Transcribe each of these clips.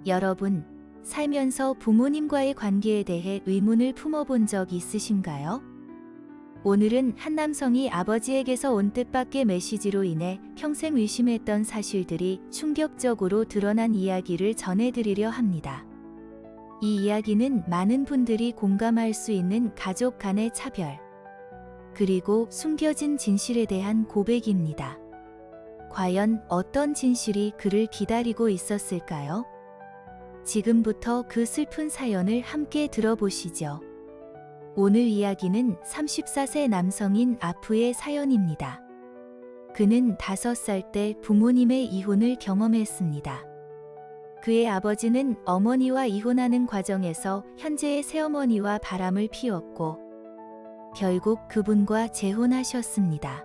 여러분, 살면서 부모님과의 관계에 대해 의문을 품어본 적 있으신가요? 오늘은 한 남성이 아버지에게서 온 뜻밖의 메시지로 인해 평생 의심했던 사실들이 충격적으로 드러난 이야기를 전해드리려 합니다. 이 이야기는 많은 분들이 공감할 수 있는 가족 간의 차별, 그리고 숨겨진 진실에 대한 고백입니다. 과연 어떤 진실이 그를 기다리고 있었을까요? 지금부터 그 슬픈 사연을 함께 들어보시죠. 오늘 이야기는 34세 남성인 아프의 사연입니다. 그는 5살 때 부모님의 이혼을 경험했습니다. 그의 아버지는 어머니와 이혼하는 과정에서 현재의 새어머니와 바람을 피웠고 결국 그분과 재혼하셨습니다.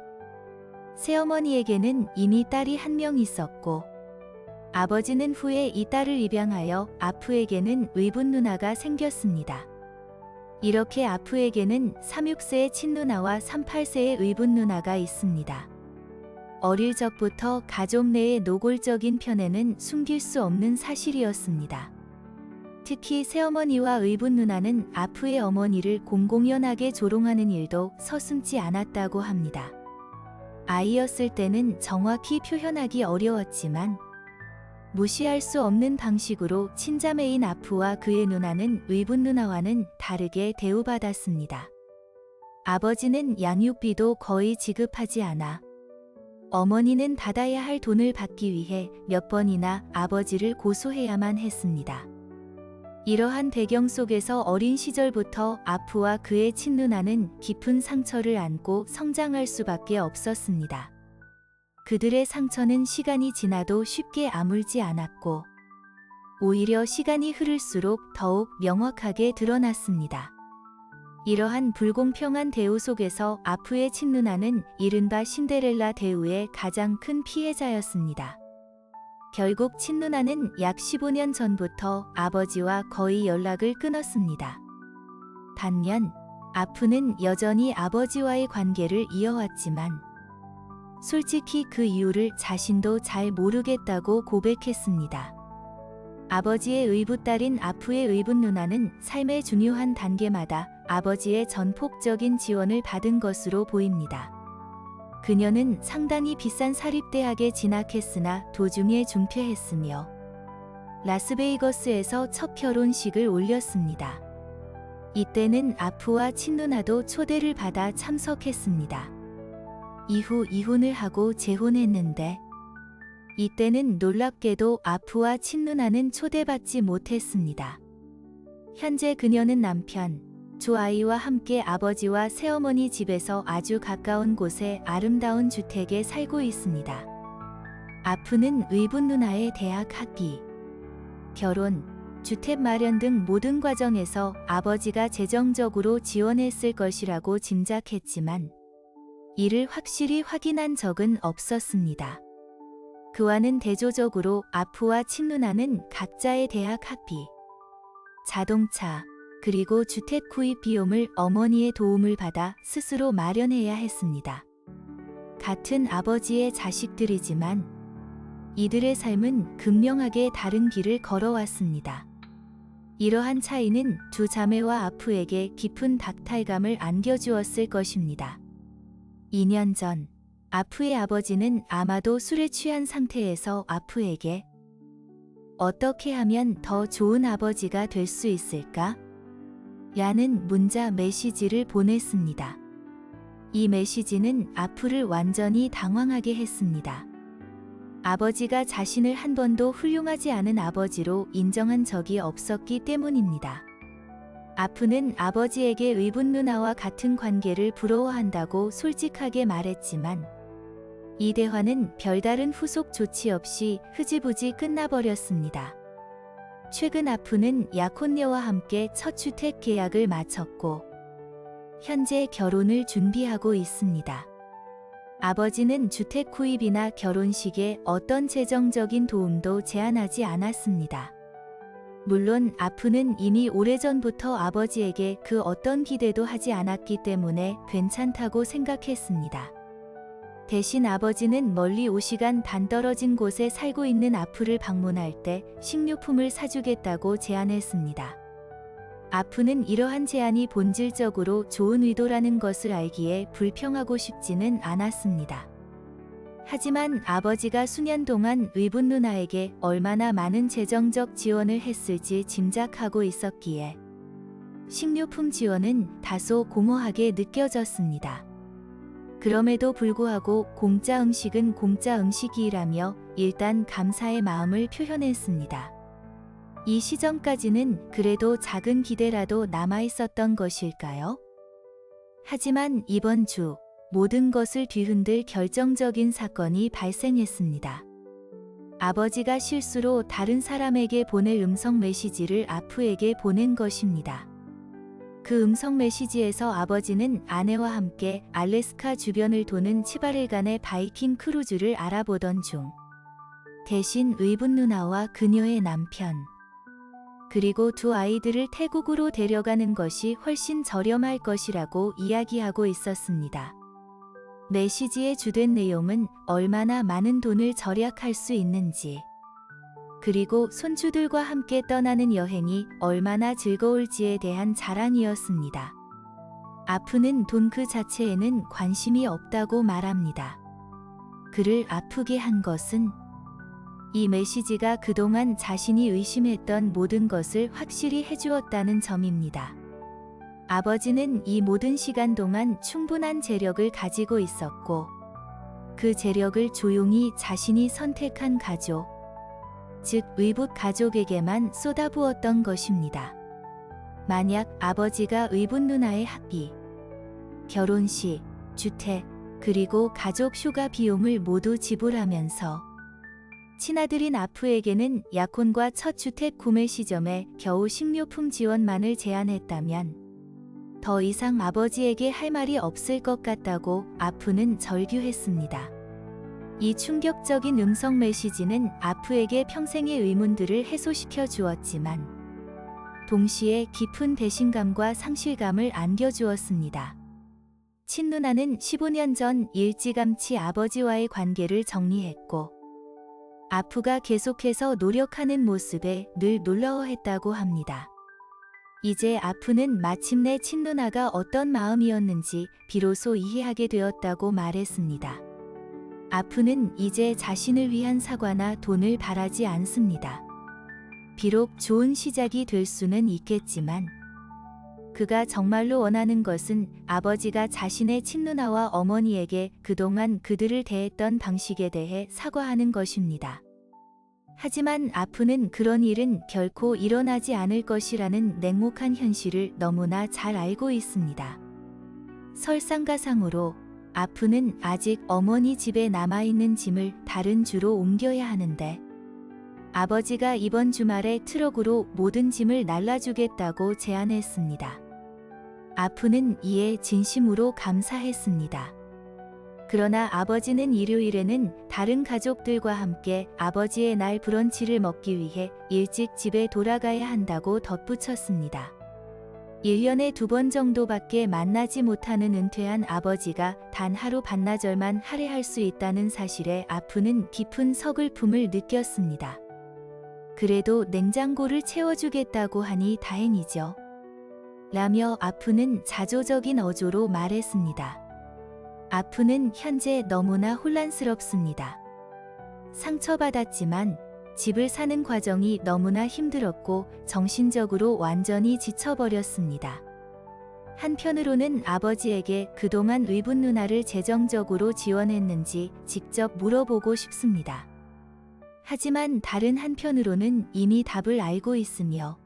새어머니에게는 이미 딸이 1명 있었고 아버지는 후에 이 딸을 입양하여 아프에게는 의붓 누나가 생겼습니다. 이렇게 아프에게는 36세의 친누나와 38세의 의붓 누나가 있습니다. 어릴 적부터 가족 내의 노골적인 편애는 숨길 수 없는 사실이었습니다. 특히 새어머니와 의붓 누나는 아프의 어머니를 공공연하게 조롱하는 일도 서슴지 않았다고 합니다. 아이였을 때는 정확히 표현하기 어려웠지만 무시할 수 없는 방식으로 친자매인 아프와 그의 누나는 의붓 누나와는 다르게 대우받았습니다. 아버지는 양육비도 거의 지급하지 않아 어머니는 받아야 할 돈을 받기 위해 몇 번이나 아버지를 고소해야만 했습니다. 이러한 배경 속에서 어린 시절부터 아프와 그의 친누나는 깊은 상처를 안고 성장할 수밖에 없었습니다. 그들의 상처는 시간이 지나도 쉽게 아물지 않았고 오히려 시간이 흐를수록 더욱 명확하게 드러났습니다. 이러한 불공평한 대우 속에서 아프의 친누나는 이른바 신데렐라 대우의 가장 큰 피해자였습니다. 결국 친누나는 약 15년 전부터 아버지와 거의 연락을 끊었습니다. 반면 아프는 여전히 아버지와의 관계를 이어왔지만 솔직히 그 이유를 자신도 잘 모르겠다고 고백했습니다. 아버지의 의붓 딸인 아프의 의붓 누나는 삶의 중요한 단계마다 아버지의 전폭적인 지원을 받은 것으로 보입니다. 그녀는 상당히 비싼 사립대학에 진학했으나 도중에 중퇴했으며 라스베이거스에서 첫 결혼식을 올렸습니다. 이때는 아프와 친누나도 초대를 받아 참석했습니다. 이후 이혼을 하고 재혼했는데 이때는 놀랍게도 아프와 친누나는 초대받지 못했습니다. 현재 그녀는 남편 조아이와 함께 아버지와 새어머니 집에서 아주 가까운 곳의 아름다운 주택에 살고 있습니다. 아프는 의붓 누나의 대학 학비, 결혼, 주택 마련 등 모든 과정에서 아버지가 재정적으로 지원했을 것이라고 짐작했지만 이를 확실히 확인한 적은 없었습니다. 그와는 대조적으로 아프와 친누나는 각자의 대학 학비, 자동차, 그리고 주택 구입 비용을 어머니의 도움을 받아 스스로 마련해야 했습니다. 같은 아버지의 자식들이지만 이들의 삶은 극명하게 다른 길을 걸어왔습니다. 이러한 차이는 두 자매와 아프에게 깊은 박탈감을 안겨주었을 것입니다. 2년 전 아프의 아버지는 아마도 술에 취한 상태에서 아프에게 "어떻게 하면 더 좋은 아버지가 될 수 있을까?" 라는 문자 메시지를 보냈습니다. 이 메시지는 아프를 완전히 당황하게 했습니다. 아버지가 자신을 한 번도 훌륭하지 않은 아버지로 인정한 적이 없었기 때문입니다. 아프는 아버지에게 의붓 누나와 같은 관계를 부러워한다고 솔직하게 말했지만 이 대화는 별다른 후속 조치 없이 흐지부지 끝나버렸습니다. 최근 아프는 약혼녀와 함께 첫 주택 계약을 마쳤고 현재 결혼을 준비하고 있습니다. 아버지는 주택 구입이나 결혼식에 어떤 재정적인 도움도 제안하지 않았습니다. 물론 아프는 이미 오래전부터 아버지에게 그 어떤 기대도 하지 않았기 때문에 괜찮다고 생각했습니다. 대신 아버지는 멀리 5시간 반 떨어진 곳에 살고 있는 아프를 방문할 때 식료품을 사주겠다고 제안했습니다. 아프는 이러한 제안이 본질적으로 좋은 의도라는 것을 알기에 불평하고 싶지는 않았습니다. 하지만 아버지가 수년 동안 의붓 누나에게 얼마나 많은 재정적 지원을 했을지 짐작하고 있었기에 식료품 지원은 다소 공허하게 느껴졌습니다. 그럼에도 불구하고 공짜 음식은 공짜 음식이라며 일단 감사의 마음을 표현했습니다. 이 시점까지는 그래도 작은 기대라도 남아있었던 것일까요? 하지만 이번 주 모든 것을 뒤흔들 결정적인 사건이 발생했습니다. 아버지가 실수로 다른 사람에게 보낼 음성 메시지를 아프에게 보낸 것입니다. 그 음성 메시지에서 아버지는 아내와 함께 알래스카 주변을 도는 7일간의 바이킹 크루즈를 알아보던 중 대신 의붓 누나와 그녀의 남편 그리고 두 아이들을 태국으로 데려가는 것이 훨씬 저렴할 것이라고 이야기하고 있었습니다. 메시지의 주된 내용은 얼마나 많은 돈을 절약할 수 있는지 그리고 손주들과 함께 떠나는 여행이 얼마나 즐거울지에 대한 자랑이었습니다. 아프는 돈 그 자체에는 관심이 없다고 말합니다. 그를 아프게 한 것은 이 메시지가 그동안 자신이 의심했던 모든 것을 확실히 해주었다는 점입니다. 아버지는 이 모든 시간 동안 충분한 재력을 가지고 있었고 그 재력을 조용히 자신이 선택한 가족, 즉 의붓 가족에게만 쏟아부었던 것입니다. 만약 아버지가 의붓 누나의 학비, 결혼식, 주택, 그리고 가족 휴가 비용을 모두 지불하면서 친아들인 아프에게는 약혼과 첫 주택 구매 시점에 겨우 식료품 지원만을 제안했다면 더 이상 아버지에게 할 말이 없을 것 같다고 아프는 절규했습니다. 이 충격적인 음성 메시지는 아프에게 평생의 의문들을 해소시켜 주었지만 동시에 깊은 배신감과 상실감을 안겨주었습니다. 친누나는 15년 전 일찌감치 아버지와의 관계를 정리했고 아프가 계속해서 노력하는 모습에 늘 놀라워했다고 합니다. 이제 아프는 마침내 친누나가 어떤 마음이었는지 비로소 이해하게 되었다고 말했습니다. 아프는 이제 자신을 위한 사과나 돈을 바라지 않습니다. 비록 좋은 시작이 될 수는 있겠지만 그가 정말로 원하는 것은 아버지가 자신의 친누나와 어머니에게 그동안 그들을 대했던 방식에 대해 사과하는 것입니다. 하지만 아프는 그런 일은 결코 일어나지 않을 것이라는 냉혹한 현실을 너무나 잘 알고 있습니다. 설상가상으로 아프는 아직 어머니 집에 남아있는 짐을 다른 주로 옮겨야 하는데 아버지가 이번 주말에 트럭으로 모든 짐을 날라주겠다고 제안했습니다. 아프는 이에 진심으로 감사했습니다. 그러나 아버지는 일요일에는 다른 가족들과 함께 아버지의 날 브런치를 먹기 위해 일찍 집에 돌아가야 한다고 덧붙였습니다. 1년에 2번 정도밖에 만나지 못하는 은퇴한 아버지가 단 하루 반나절만 할애할 수 있다는 사실에 아프는 깊은 서글픔을 느꼈습니다. 그래도 냉장고를 채워주겠다고 하니 다행이죠. 라며 아프는 자조적인 어조로 말했습니다. 아프는 현재 너무나 혼란스럽습니다. 상처받았지만 집을 사는 과정이 너무나 힘들었고 정신적으로 완전히 지쳐버렸습니다. 한편으로는 아버지에게 그동안 의붓 누나를 재정적으로 지원했는지 직접 물어보고 싶습니다. 하지만 다른 한편으로는 이미 답을 알고 있으며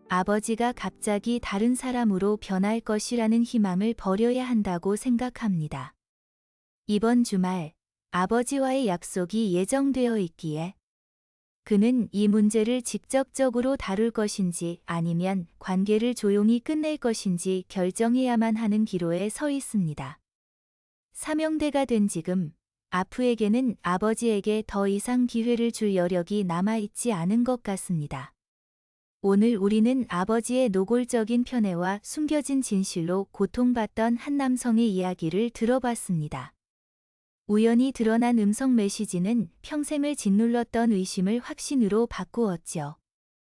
아버지가 갑자기 다른 사람으로 변할 것이라는 희망을 버려야 한다고 생각합니다. 이번 주말 아버지와의 약속이 예정되어 있기에 그는 이 문제를 직접적으로 다룰 것인지 아니면 관계를 조용히 끝낼 것인지 결정해야만 하는 기로에 서 있습니다. 사명대가 된 지금 아프에게는 아버지에게 더 이상 기회를 줄 여력이 남아있지 않은 것 같습니다. 오늘 우리는 아버지의 노골적인 편애와 숨겨진 진실로 고통받던 한 남성의 이야기를 들어봤습니다. 우연히 드러난 음성 메시지는 평생을 짓눌렀던 의심을 확신으로 바꾸었지요.